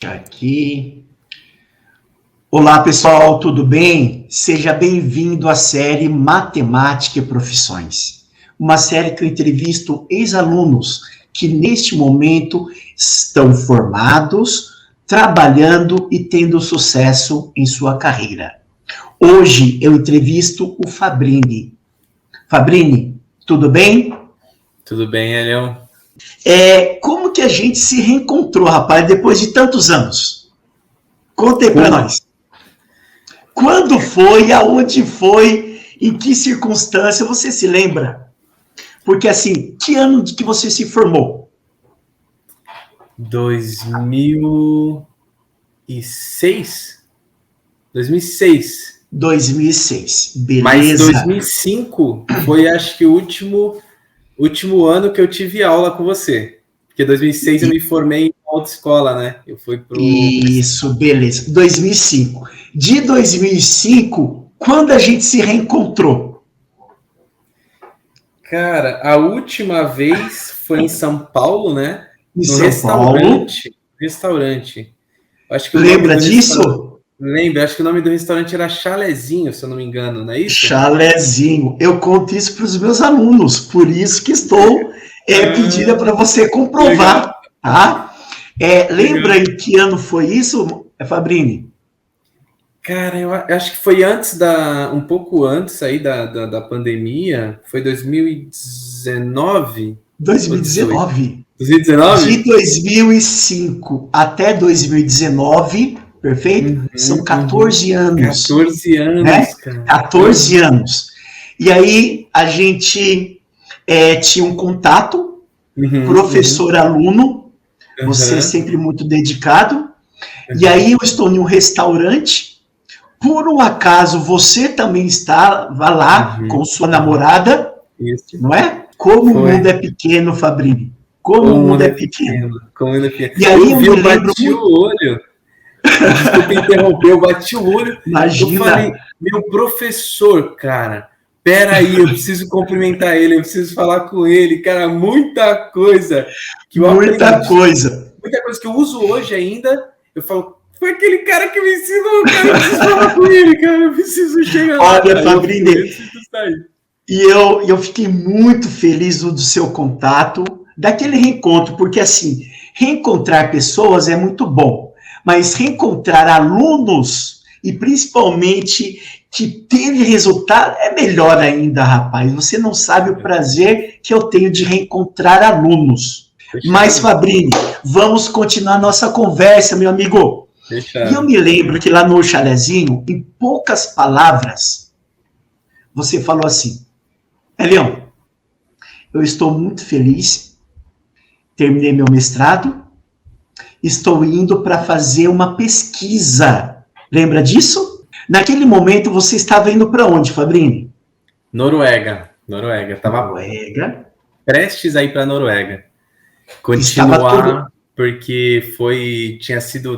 Aqui. Olá, pessoal, tudo bem? Seja bem-vindo à série Matemática e Profissões. Uma série que eu entrevisto ex-alunos que, neste momento, estão formados, trabalhando e tendo sucesso em sua carreira. Hoje, eu entrevisto o Fabrini. Fabrini, tudo bem? Tudo bem, Elião? Como que a gente se reencontrou, rapaz, depois de tantos anos? Conta aí pra nós. Quando foi, aonde foi, em que circunstância, você se lembra? Porque assim, que ano de que você se formou? 2006? 2006. 2006, beleza. Mas 2005 foi, acho que, o último ano que eu tive aula com você. Porque 2006 eu me formei em autoescola, né? Eu fui pro... Isso, beleza. 2005. De 2005, quando a gente se reencontrou? Cara, a última vez foi em São Paulo, né? Em No São Paulo. Restaurante. Acho que Lembra disso? Lembro, acho que o nome do restaurante era Chalezinho, se eu não me engano, não é isso? Chalezinho. Eu conto isso para os meus alunos, por isso que estou pedindo para você comprovar, tá? Lembra em que ano foi isso, Fabrini? Cara, eu acho que foi um pouco antes aí da pandemia, foi 2019? 2019. 2019? De 2005 até 2019, perfeito? São 14 anos. 14 anos, né? cara. 14 anos. E aí a gente tinha um contato, professor-aluno, você sempre muito dedicado. E aí eu estou em um restaurante, por um acaso você também estava lá com sua namorada, não é? Como o mundo é pequeno, Fabrini. Como o mundo é pequeno. E aí eu bati o olho. Desculpa interromper, eu bati o olho. Imagina. Eu falei, meu professor, cara, peraí, eu preciso cumprimentar ele, eu preciso falar com ele, cara, muita coisa que eu aprendi. Muita coisa que eu uso hoje ainda, eu falo, foi aquele cara que me ensinou, cara, eu preciso falar com ele, cara, eu preciso chegar lá. Olha, Fabrini, e eu fiquei muito feliz do seu contato, daquele reencontro, porque assim, reencontrar pessoas é muito bom, mas reencontrar alunos, e principalmente que teve resultado, é melhor ainda, rapaz. Você não sabe o prazer que eu tenho de reencontrar alunos. Mas, Fabrini, vamos continuar nossa conversa, meu amigo. E eu me lembro que lá no Chalezinho, em poucas palavras, você falou assim, Elião, eu estou muito feliz, terminei meu mestrado, estou indo para fazer uma pesquisa. Lembra disso? Naquele momento você estava indo para onde, Fabrini? Noruega. Estava prestes a ir para Noruega. Continuar, porque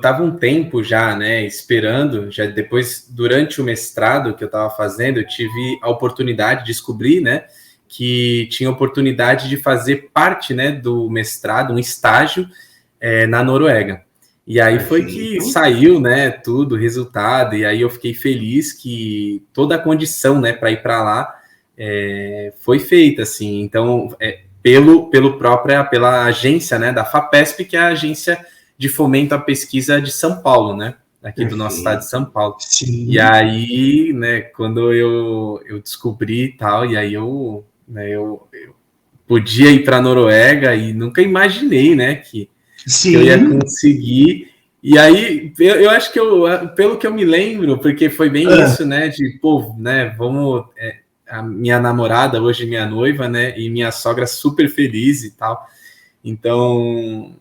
tava um tempo já, né, esperando, já depois, durante o mestrado que eu estava fazendo, eu tive a oportunidade de descobrir, né, que tinha oportunidade de fazer parte, né, do mestrado, um estágio na Noruega. E aí foi que saiu, né, tudo, o resultado, e aí eu fiquei feliz que toda a condição, né, para ir para lá foi feita, assim, então, pela agência, né, da FAPESP, que é a agência de fomento à pesquisa de São Paulo, né, aqui do nosso estado de São Paulo. Sim. E aí, né, quando eu descobri e tal, e aí eu podia ir para a Noruega e nunca imaginei, né, que eu ia conseguir. E aí, eu acho que pelo que eu me lembro, porque foi bem isso, né, de, pô, né, vamos... a minha namorada, hoje minha noiva, né, e minha sogra super feliz e tal. Então,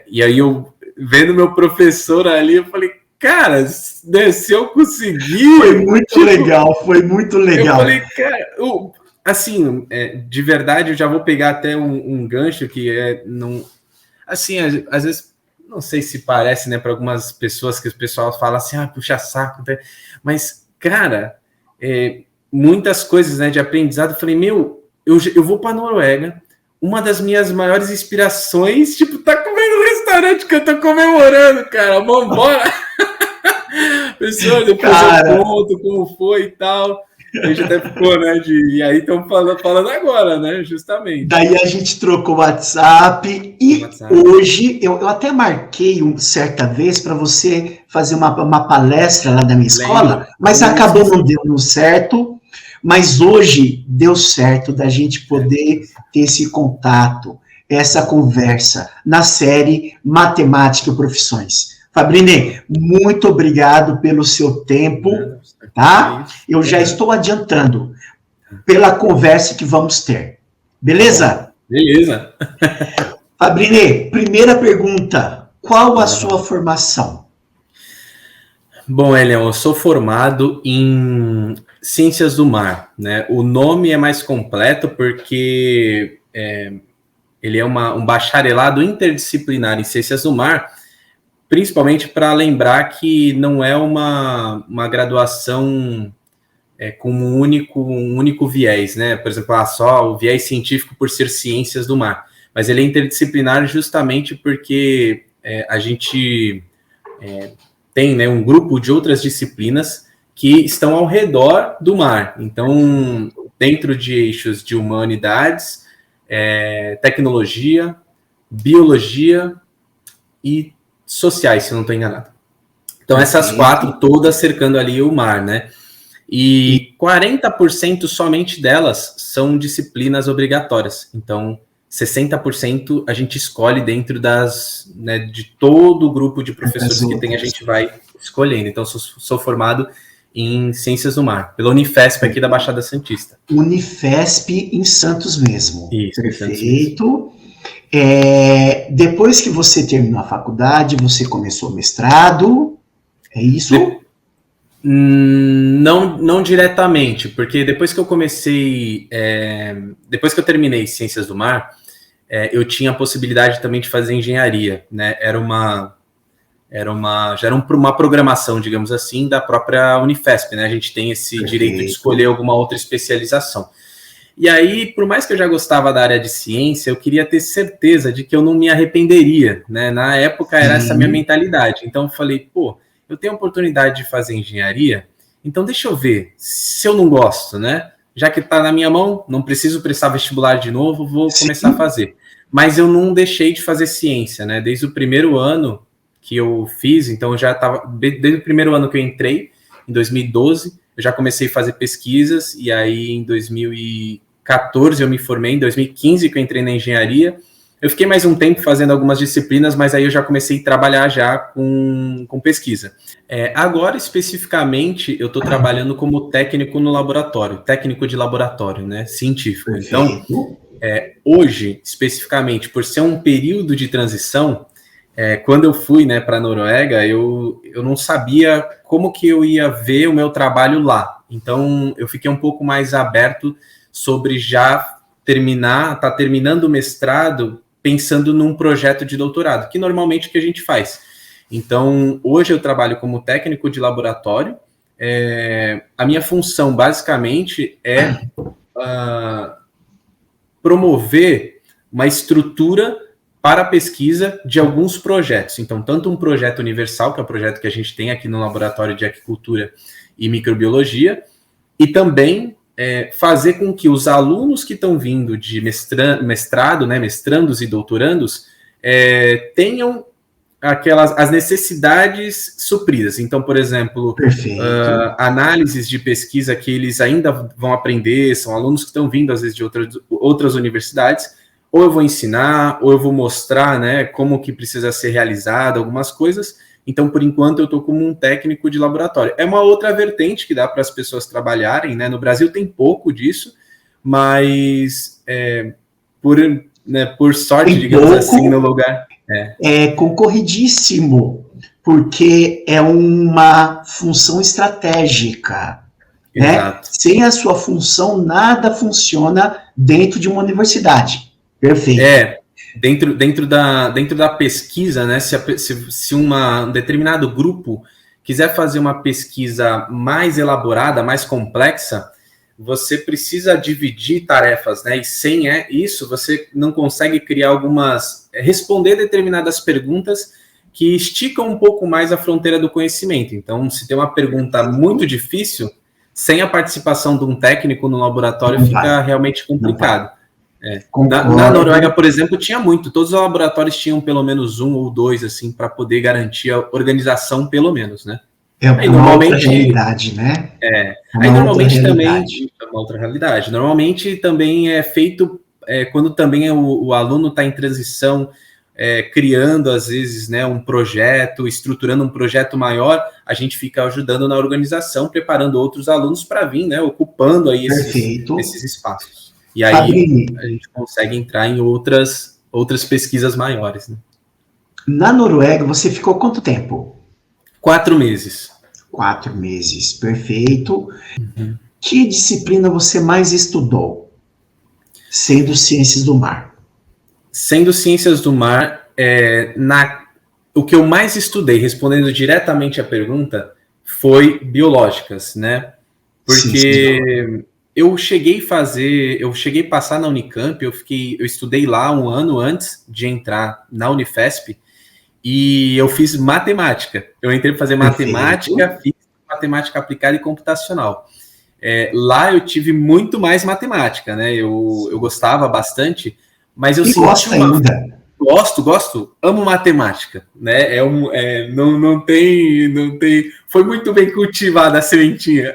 e aí eu, vendo meu professor ali, eu falei, cara, né, se eu conseguir... Foi muito legal. Eu falei, cara, assim, de verdade, eu já vou pegar até um gancho que não... Assim, às vezes, não sei se parece, né, para algumas pessoas que o pessoal fala assim, puxa saco, né? Mas, cara, muitas coisas, né, de aprendizado, eu falei, eu vou para a Noruega, uma das minhas maiores inspirações, tipo, tá comendo restaurante que eu tô comemorando, cara. Vambora. Pessoal, depois eu conto como foi e tal. A gente até ficou, né? E aí estamos falando agora, né? Justamente. Daí a gente trocou o WhatsApp e hoje eu até marquei certa vez para você fazer uma palestra lá da minha escola, mas acabou não dando certo. Mas hoje deu certo da gente poder ter esse contato, essa conversa na série Matemática e Profissões. Fabrini, muito obrigado pelo seu tempo, tá? Eu já estou adiantando pela conversa que vamos ter. Beleza? Beleza. Fabrini, primeira pergunta. Qual a sua formação? Bom, Elian, eu sou formado em Ciências do Mar, né? O nome é mais completo porque ele é um bacharelado interdisciplinar em Ciências do Mar, principalmente para lembrar que não é uma graduação com um único viés, né? Por exemplo, só o viés científico por ser Ciências do Mar. Mas ele é interdisciplinar justamente porque a gente tem, né, um grupo de outras disciplinas que estão ao redor do mar. Então, dentro de eixos de humanidades, tecnologia, biologia e sociais, se eu não estou enganado. Então, essas 4 todas cercando ali o mar, né? E 40% somente delas são disciplinas obrigatórias. Então, 60% a gente escolhe dentro de todo o grupo de professores que tem, a gente vai escolhendo. Então, sou formado em Ciências do Mar, pela Unifesp aqui da Baixada Santista. Unifesp em Santos mesmo. Isso, perfeito. Depois que você terminou a faculdade, você começou o mestrado, é isso? Não diretamente, porque depois que eu comecei, depois que eu terminei Ciências do Mar, eu tinha a possibilidade também de fazer engenharia, né? Já era uma programação, digamos assim, da própria Unifesp, né? A gente tem esse direito de escolher alguma outra especialização. E aí, por mais que eu já gostava da área de ciência, eu queria ter certeza de que eu não me arrependeria, né? Na época era essa minha mentalidade. Então eu falei, eu tenho a oportunidade de fazer engenharia, então deixa eu ver se eu não gosto, né? Já que está na minha mão, não preciso prestar vestibular de novo, vou começar a fazer. Mas eu não deixei de fazer ciência, né? Desde o primeiro ano que eu fiz, então eu já estava, desde o primeiro ano que eu entrei, em 2012, eu já comecei a fazer pesquisas, e aí em 2014 eu me formei, em 2015 que eu entrei na engenharia. Eu fiquei mais um tempo fazendo algumas disciplinas, mas aí eu já comecei a trabalhar já com pesquisa. Agora, especificamente, eu estou trabalhando como técnico no laboratório, técnico de laboratório, né, científico. Então, hoje, especificamente, por ser um período de transição, quando eu fui, né, para a Noruega, eu não sabia como que eu ia ver o meu trabalho lá. Então, eu fiquei um pouco mais aberto sobre já terminando o mestrado, pensando num projeto de doutorado, que normalmente é o que a gente faz. Então, hoje eu trabalho como técnico de laboratório. A minha função, basicamente, é promover uma estrutura para a pesquisa de alguns projetos. Então, tanto um projeto universal, que é o projeto que a gente tem aqui no Laboratório de Aquicultura e Microbiologia, e também fazer com que os alunos que estão vindo de mestrado, né, mestrandos e doutorandos, tenham as necessidades supridas. Então, por exemplo, análises de pesquisa que eles ainda vão aprender, são alunos que estão vindo, às vezes, de outras universidades, ou eu vou ensinar, ou eu vou mostrar, né, como que precisa ser realizado, algumas coisas. Então, por enquanto, eu estou como um técnico de laboratório. É uma outra vertente que dá para as pessoas trabalharem, né? No Brasil tem pouco disso, mas por sorte, tem digamos pouco, assim, no lugar... É concorridíssimo, porque é uma função estratégica. Né? Sem a sua função, nada funciona dentro de uma universidade. Perfeito. Dentro da pesquisa, né, se um determinado grupo quiser fazer uma pesquisa mais elaborada, mais complexa, você precisa dividir tarefas, né? E sem isso, você não consegue criar responder determinadas perguntas que esticam um pouco mais a fronteira do conhecimento. Então, se tem uma pergunta muito difícil, sem a participação de um técnico no laboratório, fica realmente complicado. Na Noruega, por exemplo, tinha muito. Todos os laboratórios tinham pelo menos 1 ou 2, assim, para poder garantir a organização, pelo menos, né? Uma outra realidade, né? Aí normalmente também é uma outra realidade. Normalmente também é feito quando também o aluno está em transição, criando às vezes, né, um projeto, estruturando um projeto maior, a gente fica ajudando na organização, preparando outros alunos para vir, né, ocupando aí esses espaços. E aí Fabrini, a gente consegue entrar em outras pesquisas maiores, né? Na Noruega, você ficou quanto tempo? 4 meses. 4 meses, perfeito. Uhum. Que disciplina você mais estudou, sendo ciências do mar? Sendo ciências do mar, o que eu mais estudei, respondendo diretamente à pergunta, foi biológicas, né? Porque eu cheguei a passar na Unicamp, eu estudei lá 1 ano antes de entrar na Unifesp, e eu fiz matemática. Eu entrei para fazer matemática, fiz matemática aplicada e computacional. Lá eu tive muito mais matemática, né? Eu gostava bastante, mas eu senti ainda. Gosto, amo matemática, né? Não tem. Foi muito bem cultivada a sementinha.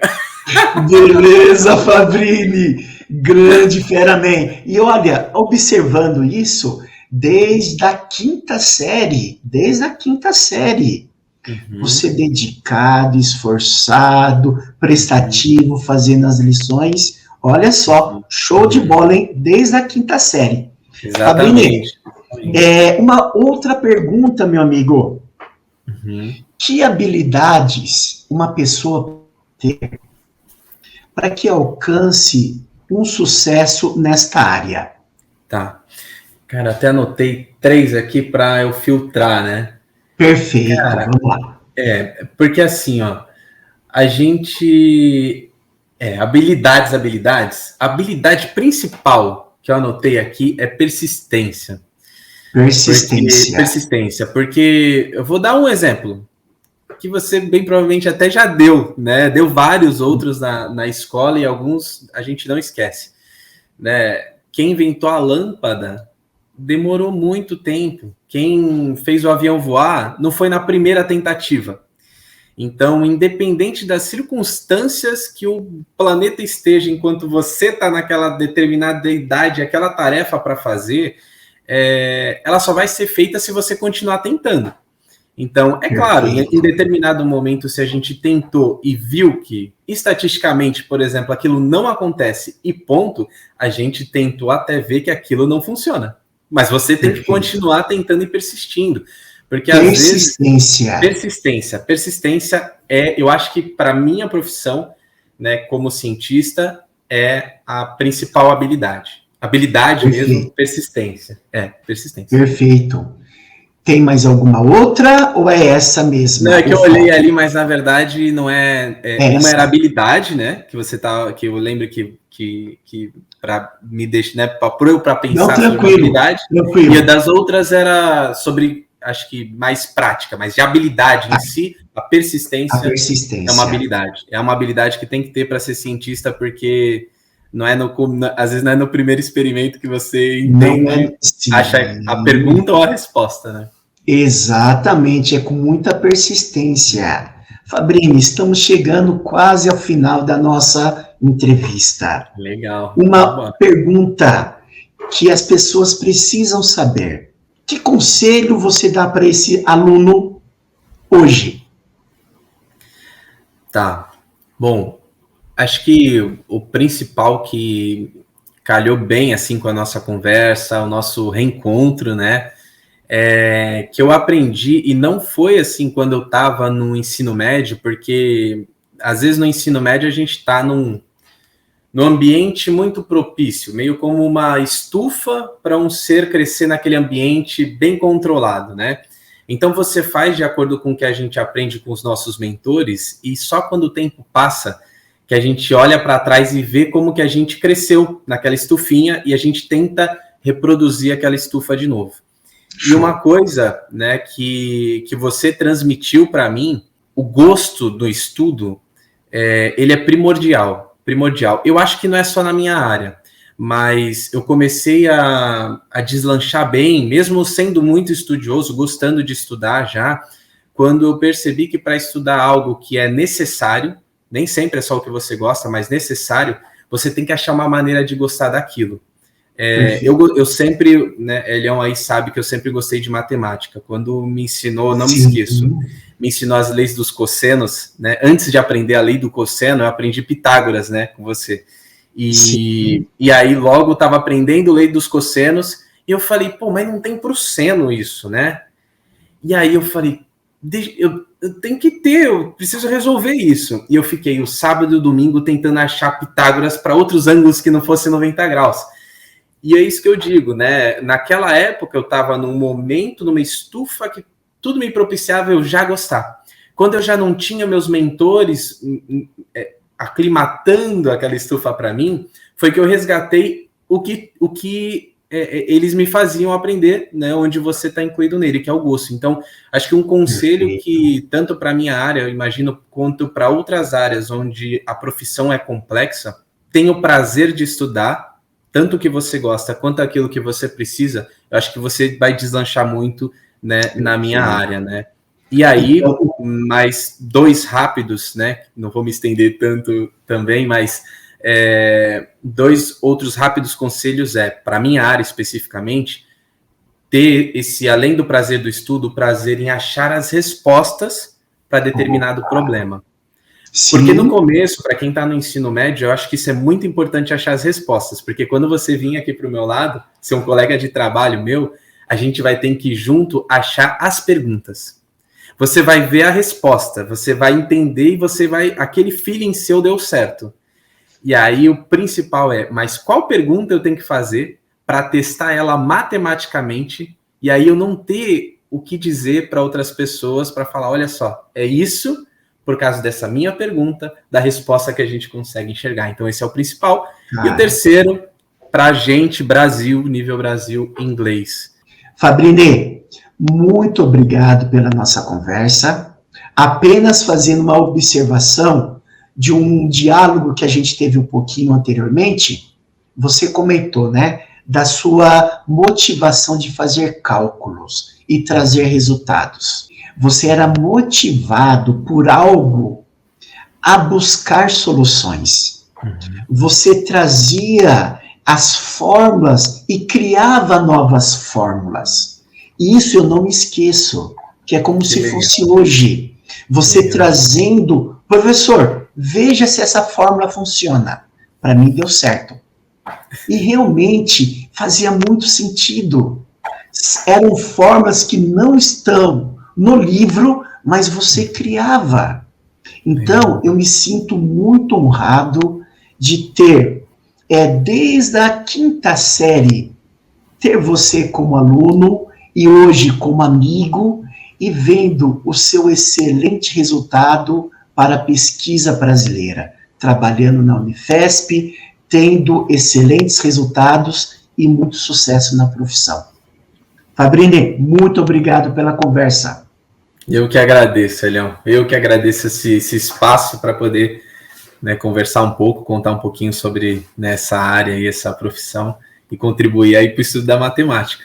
Beleza, Fabrini, grande feraman. E olha, observando isso, desde a quinta série, você dedicado, esforçado, prestativo, fazendo as lições, olha só, show de bola, hein? Desde a quinta série. Exatamente. Fabrini, uma outra pergunta, meu amigo. Que habilidades uma pessoa ter para que alcance um sucesso nesta área? Tá. Cara, até anotei 3 aqui para eu filtrar, né? Perfeito, cara, vamos lá. Porque assim, ó, a gente... habilidades. A habilidade principal que eu anotei aqui é persistência. Persistência, porque eu vou dar um exemplo que você bem provavelmente até já deu, né? Deu vários outros na escola e alguns a gente não esquece, né? Quem inventou a lâmpada demorou muito tempo. Quem fez o avião voar não foi na primeira tentativa. Então, independente das circunstâncias que o planeta esteja, enquanto você está naquela determinada idade, aquela tarefa para fazer, ela só vai ser feita se você continuar tentando. Então, claro, em determinado momento, se a gente tentou e viu que, estatisticamente, por exemplo, aquilo não acontece e ponto, a gente tentou até ver que aquilo não funciona. Mas você tem que continuar tentando e persistindo. Porque às vezes... Persistência eu acho que para minha profissão, né, como cientista, é a principal habilidade. Habilidade mesmo, persistência. Persistência. Perfeito. Tem mais alguma outra ou é essa mesma? Não, é que eu olhei ali, mas na verdade não uma era habilidade, né? Que eu lembro que para me deixar, né? Para pensar sobre habilidade. E a das outras era sobre, acho que mais prática, mas de habilidade em si, a persistência é uma habilidade. É uma habilidade que tem que ter para ser cientista, porque não às vezes não é no primeiro experimento que você entende, acha a pergunta ou a resposta, né? Exatamente, é com muita persistência. Fabrini, estamos chegando quase ao final da nossa entrevista. Legal. Uma pergunta que as pessoas precisam saber. Que conselho você dá para esse aluno hoje? Tá. Bom, acho que o principal que calhou bem assim com a nossa conversa, o nosso reencontro, né? Que eu aprendi, e não foi assim quando eu estava no ensino médio, porque às vezes no ensino médio a gente está num ambiente muito propício, meio como uma estufa para um ser crescer naquele ambiente bem controlado, né? Então você faz de acordo com o que a gente aprende com os nossos mentores, e só quando o tempo passa que a gente olha para trás e vê como que a gente cresceu naquela estufinha e a gente tenta reproduzir aquela estufa de novo. E uma coisa, né, que você transmitiu para mim, o gosto do estudo, ele é primordial. Eu acho que não é só na minha área, mas eu comecei a deslanchar bem, mesmo sendo muito estudioso, gostando de estudar já, quando eu percebi que para estudar algo que é necessário, nem sempre é só o que você gosta, mas necessário, você tem que achar uma maneira de gostar daquilo. Eu sempre, né, Elião aí sabe que eu sempre gostei de matemática. Quando me ensinou, não me esqueço, me ensinou as leis dos cossenos, né? Antes de aprender a lei do cosseno, eu aprendi Pitágoras, né, com você. E aí logo eu estava aprendendo lei dos cossenos e eu falei, pô, mas não tem pro seno isso, né? E aí eu falei, eu tenho que ter, eu preciso resolver isso. E eu fiquei o sábado e o domingo tentando achar Pitágoras para outros ângulos que não fossem 90 graus. E é isso que eu digo, né? Naquela época eu estava num momento, numa estufa que tudo me propiciava eu já gostar. Quando eu já não tinha meus mentores aclimatando aquela estufa para mim, foi que eu resgatei o que eles me faziam aprender, né? Onde você está incluído nele, que é o gosto. Então, acho que um conselho que, tanto para a minha área, eu imagino, quanto para outras áreas onde a profissão é complexa, tenha o prazer de estudar, tanto o que você gosta quanto aquilo que você precisa, eu acho que você vai deslanchar muito, né, na minha área, né? E aí, mais 2 rápidos, né? Não vou me estender tanto também, mas 2 outros rápidos conselhos para minha área especificamente, ter esse, além do prazer do estudo, o prazer em achar as respostas para determinado problema. Sim. Porque no começo, para quem está no ensino médio, eu acho que isso é muito importante achar as respostas, porque quando você vir aqui para o meu lado, ser um colega de trabalho meu, a gente vai ter que junto achar as perguntas. Você vai ver a resposta, você vai entender e você vai, aquele feeling seu deu certo. E aí o principal mas qual pergunta eu tenho que fazer para testar ela matematicamente e aí eu não ter o que dizer para outras pessoas para falar, olha só, é isso por causa dessa minha pergunta, da resposta que a gente consegue enxergar. Então esse é o principal. E o terceiro, para a gente, Brasil, nível Brasil, inglês. Fabrini, muito obrigado pela nossa conversa. Apenas fazendo uma observação de um diálogo que a gente teve um pouquinho anteriormente, você comentou, né, da sua motivação de fazer cálculos e trazer resultados. Você era motivado por algo a buscar soluções. Você trazia as fórmulas e criava novas fórmulas. E isso eu não me esqueço, que é como se fosse hoje. Você trazendo, professor, veja se essa fórmula funciona. Para mim deu certo. E realmente fazia muito sentido. Eram fórmulas que não estão no livro, mas você criava. Então, eu me sinto muito honrado de ter, desde a 5ª série, ter você como aluno e hoje como amigo e vendo o seu excelente resultado para a pesquisa brasileira, trabalhando na Unifesp, tendo excelentes resultados e muito sucesso na profissão. Fabrini, muito obrigado pela conversa. Eu que agradeço, Elião. Eu que agradeço esse espaço para poder, né, conversar um pouco, contar um pouquinho sobre essa área e essa profissão e contribuir aí para o estudo da matemática.